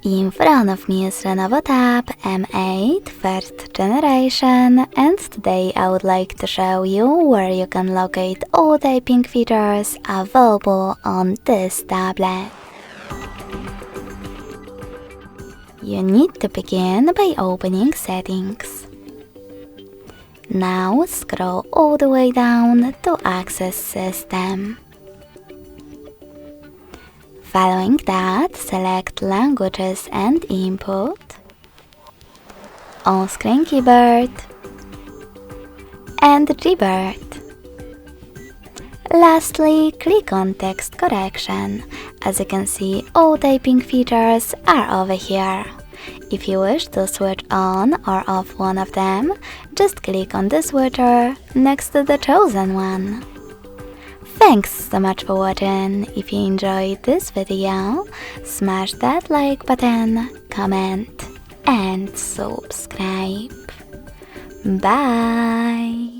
In front of me is Lenovo Tab M8 first generation, and today I would like to show you where you can locate all typing features available on this tablet. You need to begin by opening Settings. Now scroll all the way down to access System. Following that, select Languages and Input, On-Screen Keyboard, and Gboard. Lastly, click on Text Correction. As you can see, all typing features are over here. If you wish to switch on or off one of them, just click on the switcher next to the chosen one. Thanks so much for watching. If you enjoyed this video, smash that like button, comment and subscribe. Bye!